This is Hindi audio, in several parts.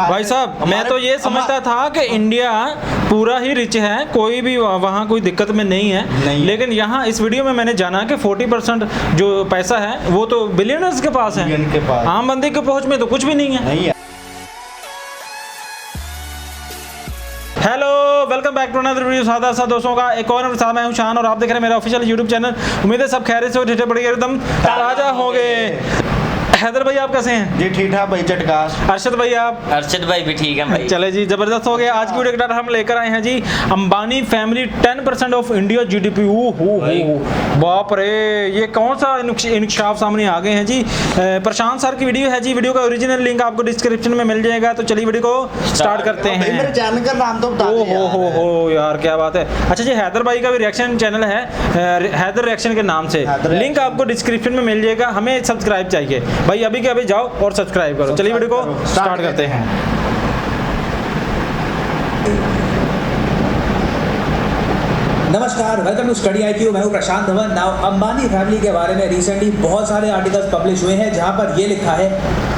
भाई साहब मैं तो ये समझता था कि इंडिया पूरा ही रिच है, कोई भी वहाँ कोई दिक्कत में नहीं है, लेकिन यहाँ इस वीडियो में मैंने जाना कि 40% जो पैसा है वो तो बिलियनर्स के पास है, आम बंदे के पहुँच में तो कुछ भी नहीं है। Hello, welcome back to another video. सादा सा दोस्तों का एक और साथ मैं हूं शान और आप देख रहे हैं मेरा ऑफिशियल यूट्यूब चैनल। उम्मीद है सब खैरियत से हो, ठेठे बढ़िया एकदम ताजा होंगे। हैदर भाई आप कैसे हैं? जी ठीक ठाक भाई चटकाश। अरशद भाई आप? अरशद भाई भी ठीक है भाई। चले जी, जबरदस्त हो गया। आज की वीडियो के डाटा हम लेकर आए हैं जी, Ambani family 10% of India GDP. बाप रे, ये कौन सा इंकशाफ सामने आ गए हैं जी। प्रशांत सर की वीडियो है जी, वीडियो का ओरिजिनल लिंक आपको डिस्क्रिप्शन में मिल जाएगा। तो चलिए वीडियो को स्टार्ट करते हैं। मेरे चैनल का नाम तो बता दो। हो यार क्या बात है। अच्छा जी, हैदर भाई का भी रिएक्शन चैनल है, हैदर रिएक्शन के नाम से, लिंक आपको डिस्क्रिप्शन में मिल जाएगा। हमें सब्सक्राइब चाहिए भाई, अभी के अभी जाओ और सब्सक्राइब करो। चलिए वीडियो को स्टार्ट करते हैं। नमस्कार, वेलकम टू स्टडी IQ। मैं हूं प्रशांत धवन। नाउ अंबानी फैमिली के बारे में रिसेंटली बहुत सारे आर्टिकल्स पब्लिश हुए हैं जहां पर ये लिखा है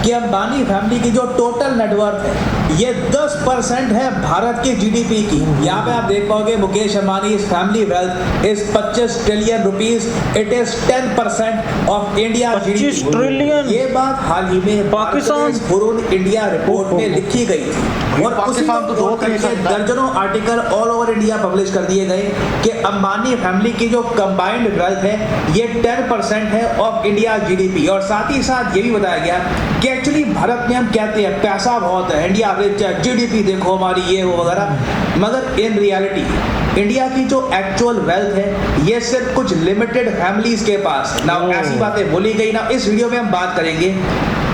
कि अंबानी फैमिली की जो टोटल नेटवर्थ है ये 10% है भारत की जीडीपी की। यहाँ पे आप देख पाओगे Mukesh Ambani family wealth is 25 trillion rupees. It is 10% of India GDP. 25 trillion. ये बात हाल ही में पाकिस्तान हुरून इंडिया रिपोर्ट में लिखी गई थी और उसी को दर्जनों article all over India publish कर दिए गए कि अंबानी फैमिली की जो कंबाइंड वेल्थ है ये 10% है ऑफ इंडिया जीडीपी। और साथ ही साथ ये भी बताया गया कि एक्चुअली भारत में हम कहते हैं पैसा बहुत है, इंडिया रिच है, जीडीपी देखो हमारी ये वो वगैरह, मगर इन रियलिटी इंडिया की जो एक्चुअल वेल्थ है ये सिर्फ कुछ लिमिटेड फैमिलीज के पास है ना। ऐसी बातें बोली गई ना, इस वीडियो में हम बात करेंगे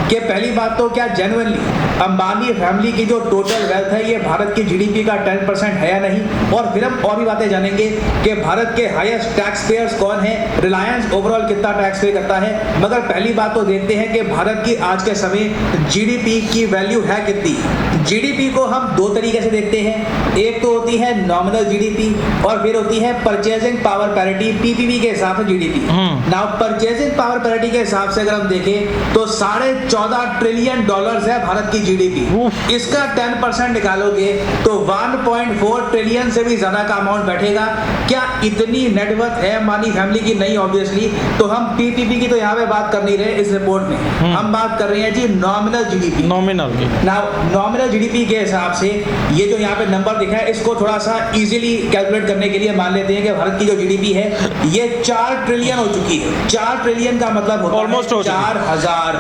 कि पहली बात तो क्या जेन्युइनली अंबानी फैमिली की जो टोटल वेल्थ है ये भारत की जीडीपी का 10% है या नहीं। और फिर हम और भी बातें जानेंगे कि भारत के हाईएस्ट टैक्स पेयर्स कौन है, रिलायंस ओवरऑल कितना टैक्स पे करता है। मगर पहली बात तो देखते हैं कि भारत की आज के समय जीडीपी की वैल्यू है कितनी। जीडीपी को हम दो तरीके से देखते हैं, एक तो होती है नॉमिनल जीडीपी और फिर होती है परचेजिंग पावर पैरिटी, पीपीपी के हिसाब से GDP. Now purchasing power parity के हिसाब से अगर हम देखें तो 14.5 ट्रिलियन डॉलर्स है भारत की जीडीपी। इसका 10% निकालोगे तो 1.4 ट्रिलियन से भी ज्यादा का अमाउंट बैठेगा। क्या इतनी नेटवर्थ है अंबानी फैमिली की? नहीं ऑब्वियसली। तो हम पीपीपी की तो यहाँ पे बात कर नहीं रहे इस रिपोर्ट में, हम बात कर रहे हैं जी नॉमिनल जीडीपी। नॉमिनल जीडीपी के हिसाब से ये जो यहाँ पे नंबर दिखा है इसको थोड़ा सा इजीली कैलकुलेट करने के लिए मान लेते हैं कि भारत की जो जीडीपी है ये 4 ट्रिलियन हो चुकी है। 4 ट्रिलियन का मतलब होता है 4000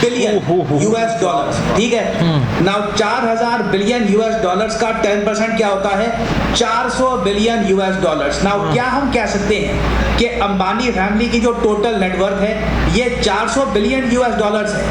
बिलियन यूएस डॉलर्स। ठीक है, नाउ 4000 बिलियन यूएस डॉलर्स का 10% क्या होता है? 400 बिलियन यूएस डॉलर्स। नाउ क्या हम कह सकते हैं कि अंबानी फैमिली की जो टोटल नेटवर्थ है ये 400 बिलियन यूएस डॉलर्स है?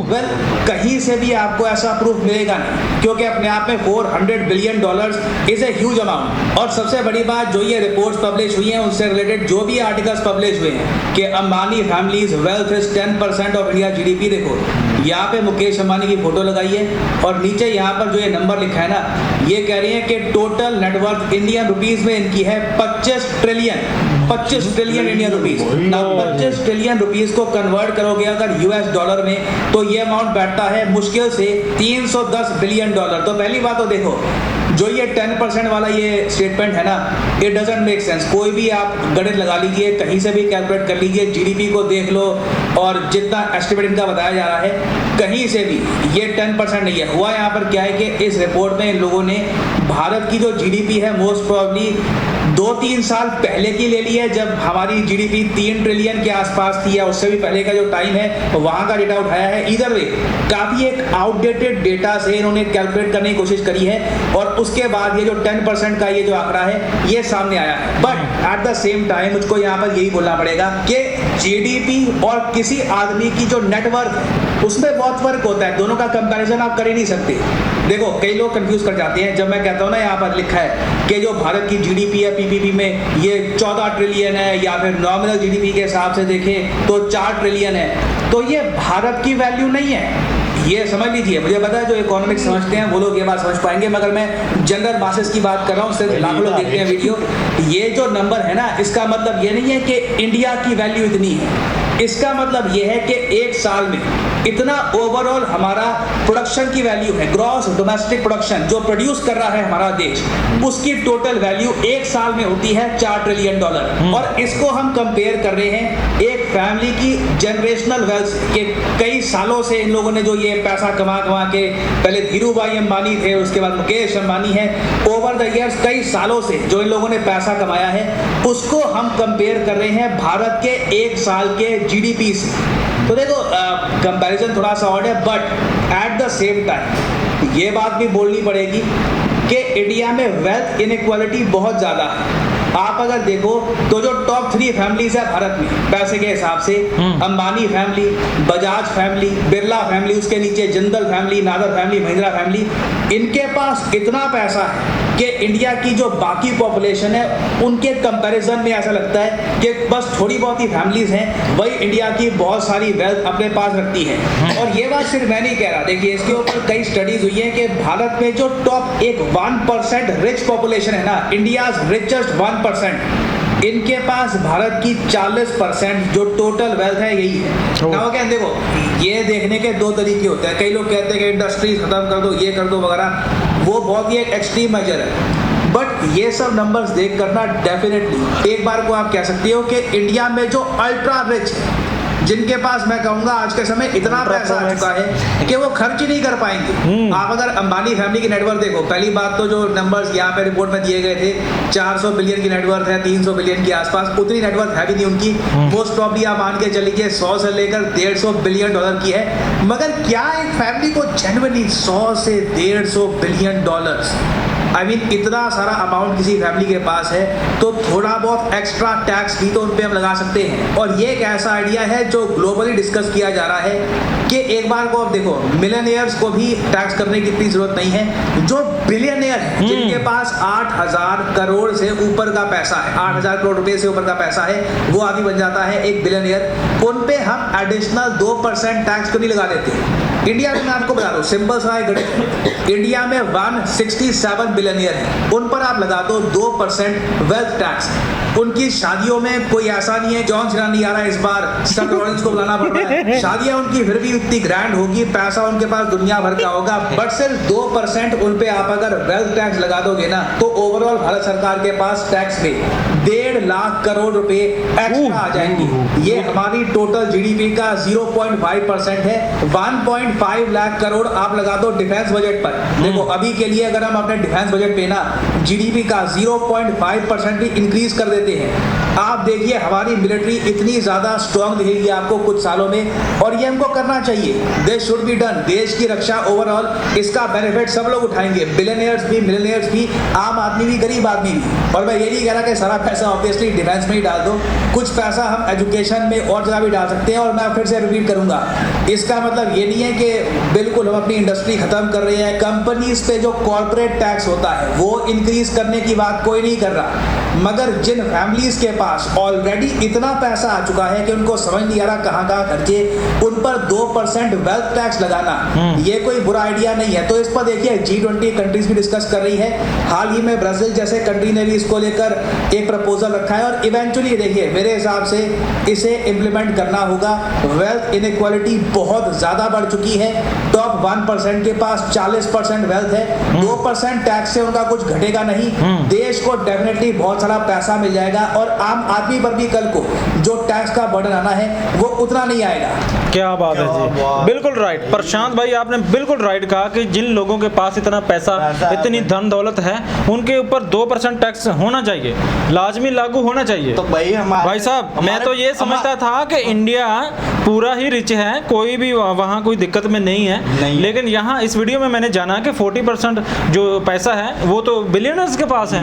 वेल, कहीं से भी आपको ऐसा प्रूफ मिलेगा नहीं, क्योंकि अपने आप में 400 billion dollars is a huge amount. और सबसे बड़ी बात जो ये रिपोर्ट्स पब्लिश हुई हैं उनसे रिलेटेड जो भी आर्टिकल्स पब्लिश हुए हैं कि Ambani families wealth is 10% of India GDP. देखो यहाँ पे मुकेश अंबानी की फोटो लगाई है और नीचे यहाँ पर जो ये नंबर लिखा है ना, ये कह रही है कि टोटल नेटवर्थ इंडियन रुपीस में इनकी है 25 ट्रिलियन इंडियन रुपीस। ना 25 ट्रिलियन रुपीस को कन्वर्ट करोगे अगर यूएस डॉलर में तो ये अमाउंट बैठता है मुश्किल से 310 बिलियन डॉलर। तो पहली बात तो देखो जो ये 10% वाला ये स्टेटमेंट है ना, इट डजंट मेक सेंस। कोई भी आप गणित लगा लीजिए, कहीं से भी कैलकुलेट कर लीजिए, जीडीपी को देख लो और जितना एस्टिमेट इनका बताया जा रहा है कहीं से भी ये 10% नहीं है। हुआ यहाँ पर क्या है कि इस रिपोर्ट में इन लोगों ने भारत की जो जीडीपी है मोस्ट प्रोबेबली 2-3 साल पहले की ले ली है, जब हमारी जीडीपी 3 ट्रिलियन के आसपास थी, या उससे भी पहले का जो टाइम है वहां का डेटा उठाया है। इधर वे काफी एक आउटडेटेड डेटा से इन्होंने कैलकुलेट करने की कोशिश करी है और उसके बाद ये जो 10% का ये जो आंकड़ा है ये सामने आया है। But at the same time मुझको यहाँ पर यही बोलना पड़ेगा कि जीडीपी और किसी आदमी की जो नेटवर्थ है उसमें बहुत फर्क होता है, दोनों का कंपैरिजन आप कर ही नहीं सकते। देखो कई लोग कंफ्यूज कर जाते हैं जब मैं कहता हूँ ना यहाँ पर लिखा है कि जो भारत की जीडीपी है पीपीपी में ये 14 ट्रिलियन है, या फिर नॉमिनल जीडीपी के हिसाब से देखें तो 4 ट्रिलियन है, तो ये भारत की वैल्यू नहीं है। ये समझ लीजिए, मुझे पता है जो इकोनॉमिक्स समझते हैं वो लोग ये बात समझ पाएंगे, मगर मैं जनरल मासेस की बात कर रहा हूँ, सिर्फ लाखों लोग देखते हैं वीडियो। ये जो नंबर है ना, इसका मतलब ये नहीं है कि इंडिया की वैल्यू इतनी है। इसका मतलब ये है कि एक साल में इतना ओवरऑल हमारा प्रोडक्शन की वैल्यू है, ग्रॉस डोमेस्टिक प्रोडक्शन जो प्रोड्यूस कर रहा है हमारा देश, उसकी टोटल वैल्यू एक साल में होती है $4 ट्रिलियन। और इसको हम कंपेयर कर रहे हैं एक फैमिली की जनरेशनल वेल्थ के, कई सालों से इन लोगों ने जो ये पैसा कमा के, पहले धीरू भाई अंबानी थे, उसके बाद मुकेश अंबानी है, ओवर द इयर्स कई सालों से जो इन लोगों ने पैसा कमाया है, उसको हम कंपेयर कर रहे हैं भारत के एक साल के जीडीपी से। तो देखो कंपैरिजन थोड़ा सा ऑड है, but at the same time ये बात भी बोलनी पड़ेगी कि इंडिया में वेल्थ इनइक्वालिटी बहुत ज़्यादा है। आप अगर देखो तो जो टॉप 3 फैमिलीज है भारत में पैसे के हिसाब से, Ambani family, Bajaj family, Birla family, उसके नीचे Jindal family, Nadar family, Mahindra family, इनके पास इतना पैसा है कि इंडिया की जो बाकी पॉपुलेशन है उनके कंपैरिजन में ऐसा लगता है कि बस थोड़ी बहुत ही फैमिलीज हैं वही इंडिया की बहुत सारी वेल्थ अपने पास रखती है। और ये बात सिर्फ मैं नहीं कह रहा, देखिए इसके ऊपर कई स्टडीज हुई है कि भारत में जो टॉप एक 1% रिच पॉपुलेशन है ना, इंडियाज रिचेस्ट 1%, इनके पास भारत की 40% जो टोटल वेल्थ है यही है। ना क्या देखो, ये देखने के 2 तरीके होते हैं। कई लोग कहते हैं कि इंडस्ट्री खत्म कर दो, ये कर दो वगैरह, वो बहुत ही एक एक्सट्रीम मेजर है। बट ये सब नंबर्स देख करना डेफिनेटली एक बार को आप कह सकते हो कि इंडिया में जो अल्ट्रा रिच है, जिनके पास मैं कहूंगा आज के समय इतना पैसा आ चुका है कि वो खर्च ही नहीं कर पाएंगे। आप अगर अंबानी फैमिली की नेटवर्थ देखो, पहली बात तो जो नंबर्स यहाँ पे रिपोर्ट में दिए गए थे, 400 बिलियन की नेटवर्थ है, 300 बिलियन के आसपास, उतनी नेटवर्थ है भी नहीं उनकी। मोस्ट प्रॉब्ली आप मान के चलिए 100 से लेकर $150 बिलियन की है। मगर क्या एक फैमिली को जेन्युइनली 100 से $150 बिलियन, आई मीन इतना सारा अमाउंट किसी फैमिली के पास है तो थोड़ा बहुत एक्स्ट्रा टैक्स भी तो उन पे हम लगा सकते हैं। और ये एक ऐसा आइडिया है जो ग्लोबली डिस्कस किया जा रहा है कि एक बार को आप देखो, मिलियनियर्स को भी टैक्स करने की इतनी जरूरत नहीं है। जो बिलियनियर है, जिनके पास 8,000 करोड़ से ऊपर का पैसा है, 8,000 करोड़ रुपए से ऊपर का पैसा है, वो आदमी बन जाता है एक बिलियनियर। उन पे हम एडिशनल 2% टैक्स क्यों नहीं लगा देते? इंडिया में मैं आपको बता दूं, सिंपल सा गणित, इंडिया में 167 बिलियनियर है, उन पर आप लगा दो 2% वेल्थ टैक्स। उनकी शादियों में कोई ऐसा नहीं है जॉन सीना नहीं आ रहा है इस बार, सब रॉलिंस को बुलाना पड़ रहा है। शादियां उनकी फिर भी उतनी ग्रैंड होगी, पैसा उनके पास दुनिया भर का होगा, बट सिर्फ 2% उन पे आप अगर वेल्थ टैक्स लगा दोगे ना, तो ओवरऑल भारत सरकार के पास टैक्स में 1.5 लाख करोड़ रुपए एक्स्ट्रा आ जाएंगे। ये हमारी टोटल जीडीपी का 0.5% है। 1.5 लाख करोड़ आप लगा दो डिफेंस बजट पर। देखो अभी के लिए अगर हम अपने डिफेंस बजट पे ना जीडीपी का 0.5% भी इंक्रीज कर देते हैं, आप देखिए हमारी मिलिट्री इतनी ज्यादा स्ट्रांग दिखेगी आपको कुछ सालों में, और ये हमको करना चाहिए। This should be done. देश की रक्षा ओवरऑल, इसका बेनिफिट सब लोग उठाएंगे, बिलियनियर्स भी, मिलियनियर्स भी, आम आदमी भी, गरीब आदमी भी। और मैं ये नहीं कह रहा कि सारा पैसा ऑब्वियसली डिफेंस में ही डाल दो, कुछ पैसा हम एजुकेशन में और जगह भी डाल सकते हैं। और मैं फिर से रिपीट करूंगा, इसका मतलब ये नहीं है कि बिल्कुल हम अपनी इंडस्ट्री खत्म कर रहे हैं। कंपनीज पे जो कॉर्पोरेट टैक्स होता है वो इंक्रीज करने की बात कोई नहीं कर रहा, मगर जिन फैमिलीज के पास ऑलरेडी इतना पैसा आ चुका है कि उनको समझ नहीं आ रहा कहाँ खर्चे, उन पर 2% वेल्थ टैक्स लगाना ये कोई बुरा आइडिया नहीं है। तो इस पर देखिए G20 कंट्रीज भी डिस्कस कर रही है। हाल ही में ब्राजील जैसे कंट्री ने भी इसको लेकर एक प्रपोजल रखा है, और इवेंचुअली देखिए मेरे हिसाब से इसे इम्प्लीमेंट करना होगा। वेल्थ इनइक्वालिटी बहुत ज्यादा बढ़ चुकी है। टॉप 1% के पास 40% वेल्थ है, 2% टैक्स से उनका कुछ घटेगा नहीं। देश को डेफिनेटली बहुत सारा पैसा मिल जाएगा, और आम आदमी पर भी कल को जो टैक्स का बर्डन आना है वो उतना नहीं आएगा। क्या बात है जी, बिल्कुल राइट प्रशांत भाई, आपने बिल्कुल राइट कहा कि जिन लोगों के पास इतना पैसा, इतनी धन दौलत है, उनके ऊपर 2% टैक्स होना चाहिए, लाजमी लागू होना चाहिए। तो भाई साहब, मैं तो ये समझता था कि इंडिया पूरा ही रिच है, कोई भी वहाँ कोई दिक्कत में नहीं है, लेकिन यहाँ इस वीडियो में मैंने जाना कि 40% जो पैसा है वो तो बिलियनर्स के पास है,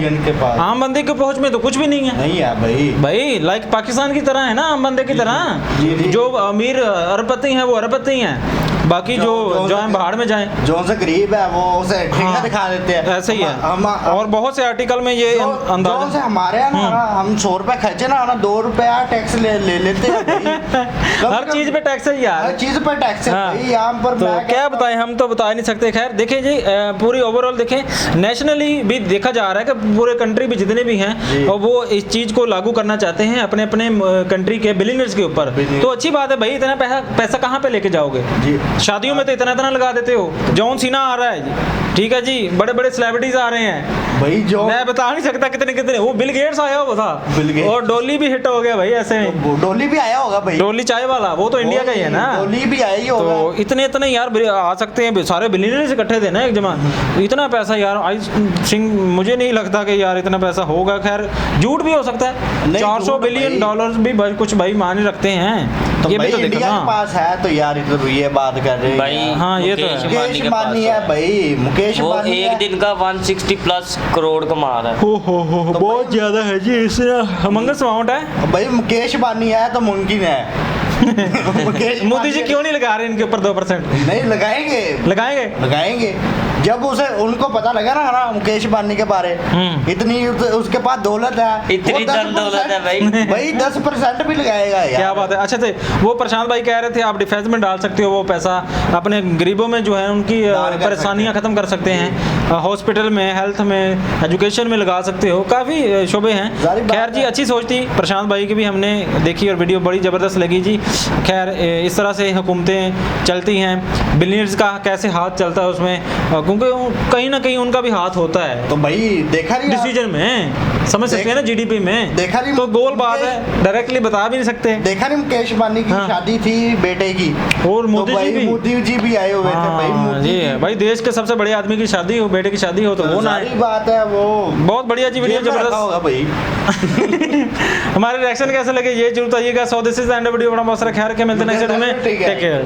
आम बंदे के पहुंच में तो कुछ भी नहीं है। नहीं है भाई लाइक पाकिस्तान की तरह है ना, आम बंदे की तरह, जो अमीर अरबपति हैं वो अरबपति हैं, बाकी जो हम भाड़ में जाएं, जो से गरीब है वो उसे ठेका हाँ, दिखा देते हैं। ऐसे ही है। हम और बहुत से आर्टिकल में ये जो से अंदाजा हमारे यहाँ ना हम 100 रुपए खर्चे ना 2 रुपया टैक्स ले लेते हैं भाई। हर चीज पे टैक्स है यार। हर चीज पर टैक्स है हाँ। भाई यहाँ पर। तो मैं क्या बताएं, हम तो बता नहीं सकते। खैर देखिए जी, पूरी ओवरऑल देखें, नेशनली भी देखा जा रहा है कि पूरे कंट्री भी जितने भी हैं और वो इस चीज को लागू करना चाहते हैं अपने अपने कंट्री के बिलियनर्स के ऊपर। तो अच्छी बात है भाई, इतना पैसा कहाँ पे लेके जाओगे जी। शादियों में तो इतना इतना लगा देते हो। जॉन सीना आ रहा है जी, ठीक है जी, बड़े बड़े सेलिब्रिटीज आ रहे हैं भाई जो मैं बता नहीं सकता कितने कितने। वो बिल गेट्स आया हुआ था, बिल गेट्स। और डोली भी हिट हो गया भाई ऐसे में। डोली भी आया होगा भाई, डोली चाय वाला, वो तो इंडिया का ही है ना। डोली भी आई ही होगा। तो इतने इतने यार आ सकते हैं, सारे बिलियनर्स इकट्ठे थे ना एक जमा। इतना पैसा यार आई थिंक, मुझे नहीं लगता कि यार इतना पैसा होगा। खैर झूठ भी हो सकता है, नहीं, 400 झूठ बिलियन भाई। डॉलर्स भी कुछ भाई माने रखते हैं। तो ये भाई भी तो देखो इंडिया के ना। पास है तो यार इधर ये बात कर रहे हैं भाई हाँ, ये तो है। मुकेश के अंबानी पास है भाई, मुकेश वो अंबानी एक है। दिन का 160 प्लस करोड़ कमा रहा है। हो तो बहुत भाई- ज्यादा है जी, इससे हमंगस अमाउंट है। भाई मुकेश अंबानी है तो मुमकिन है। मुकेश मोदी जी अंबानी- क्यों नहीं लगा रहे इनके ऊपर 2%? नहीं लगाएंगे, लगाएंगे। लगाएंगे जब उसे उनको पता लगा ना मुकेश अंबानी के बारे। इतनी उसके पास दौलत है, इतनी वो धन दौलत है भाई। भाई 10% भी लगाएगा यार। क्या बात है। अच्छा थे वो प्रशांत भाई कह रहे थे आप डिफेंस में डाल सकते हो वो पैसा, अपने गरीबों में जो है उनकी दान कर परेशानियां खत्म कर सकते हैं, हॉस्पिटल में, हेल्थ में, एजुकेशन में लगा सकते हो। काफ़ी शोबे हैं। सारी बात खैर जी, है। अच्छी सोच थी प्रशांत भाई की भी, हमने देखी और वीडियो बड़ी ज़बरदस्त लगी जी। खैर इस तरह से हुकूमतें चलती हैं, बिलियनर्स का कैसे हाथ चलता है उसमें, क्योंकि कहीं ना कहीं उनका भी हाथ होता है तो भाई देखा नहीं आप? डिसीजन में, समझ सकते हैं ना, जीडीपी में। देखा नहीं तो गोल बात मुकेश- है, डायरेक्टली बता भी नहीं सकते। देखा नहीं मुकेश अंबानी की हाँ। शादी थी बेटे की, और मोदी तो जी भाई भी। मोदी जी भी आए हुए थे भाई। हाँ, मोदी ये जी- है भाई, देश के सबसे बड़े आदमी की शादी हो, बेटे की शादी हो, तो वो ना सारी है। बात है वो। बहुत बढ़िया जी, वीडियो जेब में रखा जबरदस्त। होगा भाई। हमारे रिएक्शन कैसे लगे ये जरूर बताइएगा। So this is the end video, बड़ा बहुत सारा ख्याल रखें, मिलते हैं नेक्स्ट वीडियो में। ठीक है। Take care.